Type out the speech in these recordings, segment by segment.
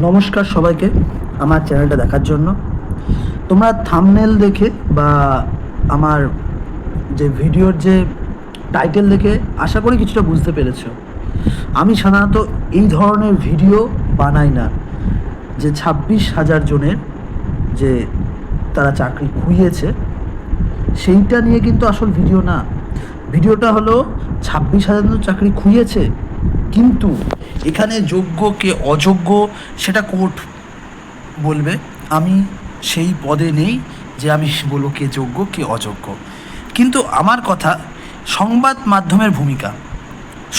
নমস্কার সবাইকে আমার চ্যানেলটা দেখার জন্য। তোমরা থাম্বনেল দেখে বা আমার যে ভিডিওর যে টাইটেল দেখে আশা করি কিছুটা বুঝতে পেরেছো। আমি সাধারণত এই ধরনের ভিডিও বানাই না, যে 26,000 জনের যে তারা চাকরি খুইয়েছে সেইটা নিয়ে কিন্তু আসল ভিডিও না। ভিডিওটা হলো 26,000 জন চাকরি খুইয়েছে, কিন্তু এখানে যোগ্য কে অযোগ্য সেটা কোর্ট বলবে। আমি সেই পদে নেই যে আমি বলবো কে যোগ্য কে অযোগ্য। কিন্তু আমার কথা, সংবাদ মাধ্যমের ভূমিকা,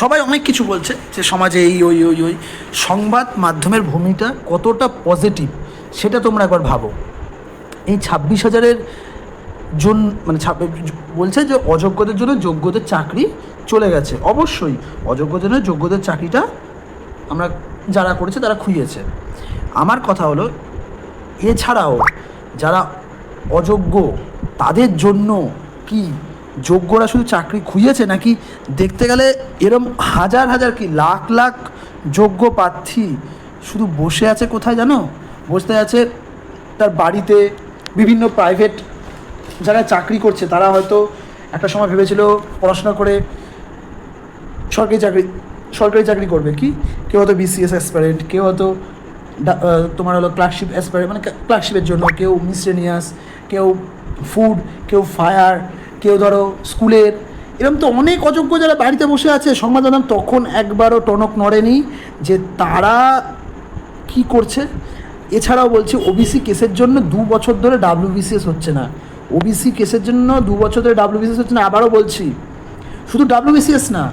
সবাই অনেক কিছু বলছে যে সমাজে এই ওই ওই ওই সংবাদ মাধ্যমের ভূমিকা কতটা পজিটিভ সেটা তোমরা একবার ভাবো। এই 26,000-এর জন মানে বলছে যে অযোগ্যদের জন্য যোগ্যদের চাকরি চলে গেছে। অবশ্যই অযোগ্যদের জন্য যোগ্যদের চাকরিটা আমরা যারা করেছে তারা খুইয়েছে। আমার কথা হলো এছাড়াও যারা অযোগ্য তাদের জন্য কি যোগ্যরা শুধু চাকরি খুইয়েছে, নাকি দেখতে গেলে এরম হাজার হাজার কি লাখ লাখ যোগ্য প্রার্থী শুধু বসে আছে কোথায় জানো? বসে আছে তার বাড়িতে। বিভিন্ন প্রাইভেট যারা চাকরি করছে তারা হয়তো একটা সময় ভেবেছিল পড়াশোনা করে সরকারি চাকরি করবে, কি কেউ হয়তো বিসিএস অ্যাসপারেন্ট, কেউ হয়তো তোমার হলো ক্লার্কশিপ অ্যাসপারেন্ট মানে ক্লার্কশিপের জন্য, কেউ মিসলেনিয়াস, কেউ ফুড, কেউ ফায়ার, কেউ ধরো স্কুলের। এরকম তো অনেক অযোগ্য যারা বাড়িতে বসে আছে। সংবাদ মাধ্যম তখন একবারও টনক নড়েনি যে তারা কি করছে। এছাড়াও বলছি ওবিসি কেসের জন্য 2 বছর ধরে WBCS হচ্ছে না। ওবিসি কেসের জন্য 2 বছর ধরে WBCS হচ্ছে না। আবারও বলছি, শুধু WBCS না,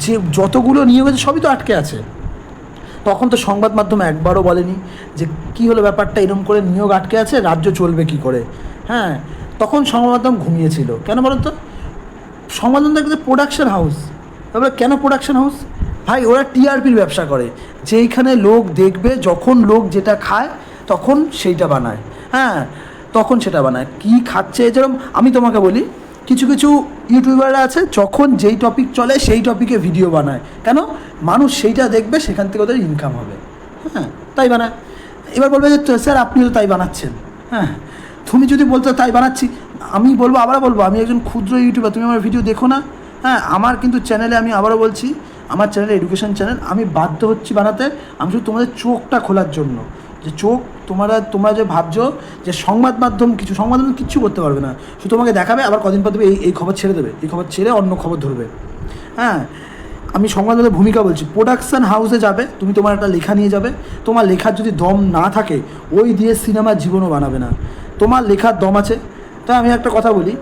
যে যতগুলো নিয়োগ আছে সবই তো আটকে আছে। তখন তো সংবাদ মাধ্যম একবারও বলেনি যে কী হলো ব্যাপারটা, এরকম করে নিয়োগ আটকে আছে, রাজ্য চলবে কি করে। হ্যাঁ, তখন সংবাদ মাধ্যম ঘুমিয়েছিল। কেন বলো তো? সংবাদ মাধ্যম একটা প্রোডাকশন হাউস। তারপরে কেন প্রোডাকশন হাউস? ভাই ওরা টিআরপির ব্যবসা করে, যেইখানে লোক দেখবে, যখন লোক যেটা খায় তখন সেইটা বানায়। হ্যাঁ, তখন সেটা বানায়। কী খাচ্ছে, যেরকম আমি তোমাকে বলি, কিছু কিছু ইউটিউবাররা আছে যখন যেই টপিক চলে সেই টপিকে ভিডিও বানায়। কেন? মানুষ সেইটা দেখবে, সেখান থেকে ওদের ইনকাম হবে। হ্যাঁ, তাই বানায়। এবার বলবে যে স্যার আপনি তো তাই বানাচ্ছেন। হ্যাঁ, তুমি যদি বলতো তাই বানাচ্ছি, আমি বলবো, আবারও বলবো, আমি একজন ক্ষুদ্র ইউটিউবার, তুমি আমার ভিডিও দেখো না। হ্যাঁ, আমার কিন্তু চ্যানেলে, আমি আবারও বলছি, আমার চ্যানেলে এডুকেশন চ্যানেল, আমি বাধ্য হচ্ছি বানাতে। আমি শুধু তোমাদের চোখটা খোলার জন্য, যে চোখ তোমরা যে ভাবছো যে সংবাদ মাধ্যম কিচ্ছু করতে পারবে না, শুধু তোমাকে দেখাবে, আবার কদিন পর দেবে এই খবর ছেড়ে দেবে, এই খবর ছেড়ে অন্য খবর ধরবে। হ্যাঁ, আমি সংবাদ মাধ্যমের ভূমিকা বলছি। প্রোডাকশান হাউসে যাবে, তুমি তোমার একটা লেখা নিয়ে যাবে। তোমার লেখার যদি দম না থাকে, ওই দিয়ে সিনেমার জীবনও বানাবে না। তোমার লেখার দম আছে। তাই আমি একটা কথা বলি,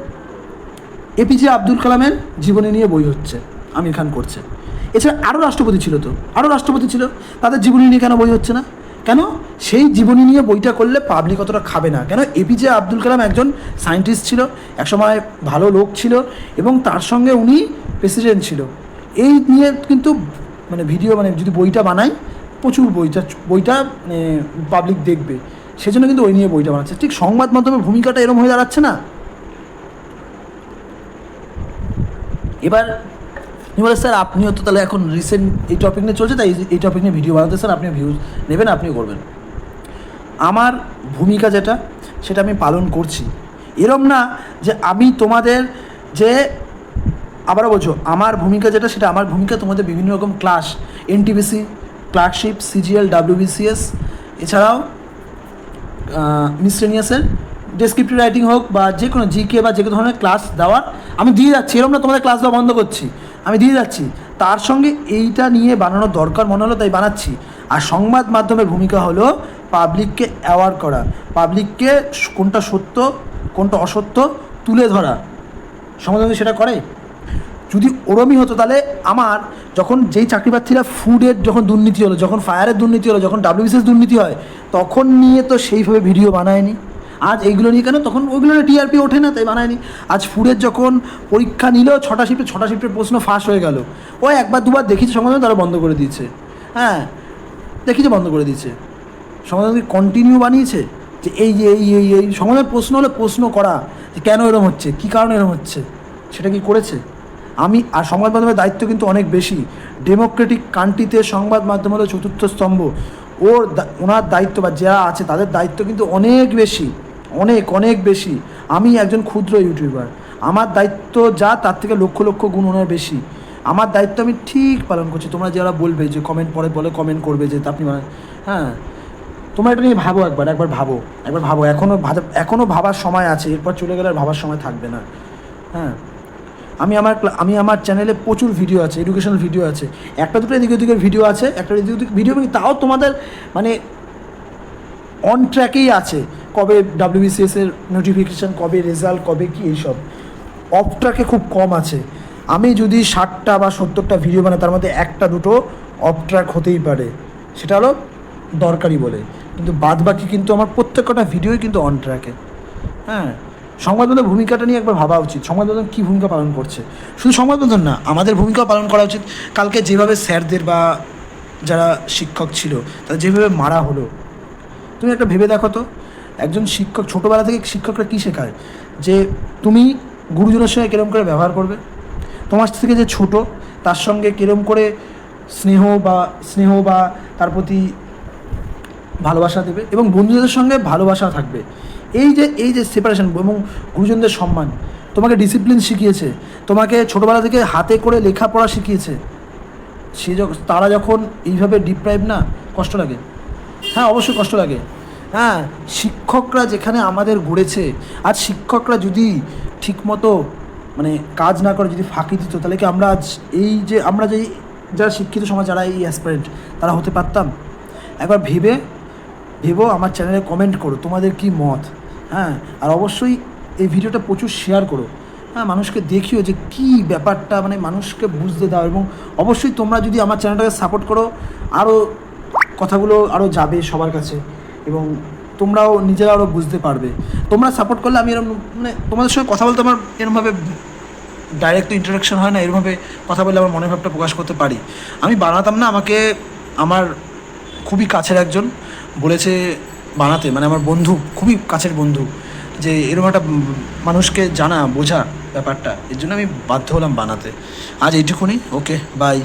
এপিজে আব্দুল কালামের জীবনী নিয়ে বই হচ্ছে, আমির খান করছে। এছাড়া আরও রাষ্ট্রপতি ছিল, তাদের জীবনী নিয়ে কেন বই হচ্ছে না? কেন? সেই জীবনী নিয়ে বইটা করলে পাবলিক অতটা খাবে না। কেন? এপিজে আব্দুল কালাম একজন সায়েন্টিস্ট ছিল, একসময় ভালো লোক ছিল, এবং তার সঙ্গে উনি প্রেসিডেন্ট ছিল। এই নিয়ে কিন্তু ভিডিও যদি বইটা বানাই, প্রচুর বইটা পাবলিক দেখবে, সেজন্য কিন্তু ওই নিয়ে বইটা বানাচ্ছে। ঠিক সংবাদ মাধ্যমের ভূমিকাটা এরকম হয়ে দাঁড়াচ্ছে না? এবার তুমি বলে স্যার আপনিও তো তাহলে এখন রিসেন্ট এই টপিক নিয়ে চলছে, তাই এই টপিক নিয়ে ভিডিও বানাতে, স্যার আপনি ভিউজ নেবেন, আপনিও করবেন। আমার ভূমিকা যেটা, সেটা আমি পালন করছি। এরম না যে আমি তোমাদের যে, আবারও বলছো, আমার ভূমিকা যেটা, সেটা আমার ভূমিকা তোমাদের বিভিন্ন রকম class, NTPC, clerkship, CGL, WBCS, এছাড়াও মিসলেনিয়াসের ডেসক্রিপটিভ রাইটিং হোক বা যে কোনো জিকে বা যে কোনো ধরনের ক্লাস দেওয়ার আমি দিয়ে যাচ্ছি। এরকম না তোমাদের ক্লাস দেওয়া বন্ধ করছি, আমি দিয়ে যাচ্ছি। তার সঙ্গে এইটা নিয়ে বানানোর দরকার মনে হলো, তাই বানাচ্ছি। আর সংবাদ মাধ্যমের ভূমিকা হলো পাবলিককে অ্যাওয়ার করা, পাবলিককে কোনটা সত্য কোনটা অসত্য তুলে ধরা। সংবাদ মাধ্যম সেটা করে। যদি ওরমই হতো, তাহলে আমার যখন যেই চাকরি প্রার্থীরা ফুডের যখন দুর্নীতি হলো, যখন ফায়ারের দুর্নীতি হলো, যখন WBCS দুর্নীতি হয়, তখন নিয়ে তো সেইভাবে ভিডিও বানায়নি। আজ এইগুলো নিয়ে কেন? তখন ওইগুলো নিয়ে টিআরপি ওঠে না, তাই বানায়নি। আজ ফুডের যখন পরীক্ষা নিল, 6টা শিফটের প্রশ্ন ফাঁস হয়ে গেল, ওই একবার দুবার দেখিয়েছে সংবাদ, তারা বন্ধ করে দিয়েছে। হ্যাঁ, দেখিয়েছে, বন্ধ করে দিয়েছে। সংবাদ কন্টিনিউ বানিয়েছে যে এই সংবাদের প্রশ্ন হলে প্রশ্ন করা, যে কেন এরকম হচ্ছে, কী কারণে এরকম হচ্ছে, সেটা কি করেছে? আমি আর সংবাদ মাধ্যমের দায়িত্ব কিন্তু অনেক বেশি। ডেমোক্রেটিক কান্ট্রিতে সংবাদ মাধ্যম হলো চতুর্থ স্তম্ভ। ওনার দায়িত্ব বা যারা আছে তাদের দায়িত্ব কিন্তু অনেক বেশি, অনেক অনেক বেশি। আমি একজন ক্ষুদ্র ইউটিউবার, আমার দায়িত্ব যা তার থেকে লক্ষ লক্ষ গুণ ওনার বেশি। আমার দায়িত্ব আমি ঠিক পালন করছি। তোমরা যারা বলবে যে কমেন্ট পরে বলে কমেন্ট করবে যে আপনি হ্যাঁ, তোমরা এটা নিয়ে ভাবো, একবার ভাবো। এখনও ভাবার সময় আছে, এরপর চলে গেলে আর ভাবার সময় থাকবে না। হ্যাঁ, আমি আমার চ্যানেলে প্রচুর ভিডিও আছে, এডুকেশনাল ভিডিও আছে, একটা দুটো এদিকে ওদিকের ভিডিও আছে, একটা এদিকে ওদিক ভিডিও, তাও তোমাদের মানে অন ট্র্যাকেই আছে। কবে WBCS এর নোটিফিকেশান, কবে রেজাল্ট, কবে কি, এইসব অফ ট্র্যাকে খুব কম আছে। আমি যদি 60টা বা 70টা ভিডিও বানাই, তার মধ্যে একটা দুটো অফ ট্র্যাক হতেই পারে, সেটা হলো দরকারি বলে। কিন্তু বাদ বাকি কিন্তু আমার প্রত্যেকটা ভিডিওই কিন্তু অন ট্র্যাকে। হ্যাঁ, সংবাদমাধ্যমের ভূমিকাটা নিয়ে একবার ভাবা উচিত, সংবাদমাধ্যম কী ভূমিকা পালন করছে। শুধু সংবাদমাধ্যম না, আমাদের ভূমিকাও পালন করা উচিত। কালকে যেভাবে স্যারদের বা যারা শিক্ষক ছিল তাদের যেভাবে মারা হলো, তুমি একটা ভেবে দেখো তো, একজন শিক্ষক ছোটোবেলা থেকে শিক্ষকরা কী শেখায়, যে তুমি গুরুজনের সঙ্গে কীরকম করে ব্যবহার করবে, তোমার থেকে যে ছোট তার সঙ্গে কীরকম করে স্নেহ বা তার প্রতি ভালোবাসা দেবে, এবং বন্ধুদের সঙ্গে ভালোবাসা থাকবে। এই যে সেপারেশন এবং গুরুজনদের সম্মান, তোমাকে ডিসিপ্লিন শিখিয়েছে, তোমাকে ছোটোবেলা থেকে হাতে করে লেখাপড়া শিখিয়েছে। তারা যখন এইভাবে ডিপ্রাইভ, না কষ্ট লাগে? হ্যাঁ, অবশ্যই কষ্ট লাগে। হ্যাঁ, শিক্ষকরা যেখানে আমাদের গড়েছে, আর শিক্ষকরা যদি ঠিকমতো মানে কাজ না করে, যদি ফাঁকি দিত, তাহলে কি আমরা আজ আমরা যারা শিক্ষিত সমাজ, যারা এই অ্যাসপারেন্ট, তারা হতে পারতাম? একবার ভেবো, আমার চ্যানেলে কমেন্ট করো তোমাদের কি মত। হ্যাঁ, আর অবশ্যই এই ভিডিওটা প্রচুর শেয়ার করো। হ্যাঁ, মানুষকে দেখিও যে কী ব্যাপারটা, মানে মানুষকে বুঝতে দাও। এবং অবশ্যই তোমরা যদি আমার চ্যানেলটাকে সাপোর্ট করো, আরও কথাগুলো আরও যাবে সবার কাছে, এবং তোমরাও নিজেরা আরও বুঝতে পারবে। তোমরা সাপোর্ট করলে আমি এরকম, মানে তোমাদের সঙ্গে কথা বলতে আমার এরকমভাবে ডাইরেক্ট ইন্টারাকশন হয় না, এরকমভাবে কথা বললে আমার মনের ভাবটা প্রকাশ করতে পারি। আমি বানাতাম না, আমাকে আমার খুবই কাছের একজন বলেছে বানাতে, মানে আমার বন্ধু, খুবই কাছের বন্ধু, যে এরকম একটা মানুষকে বোঝা ব্যাপারটা, এর জন্য আমি বাধ্য হলাম বানাতে। আজ এইটুকুনি, ওকে, বাই।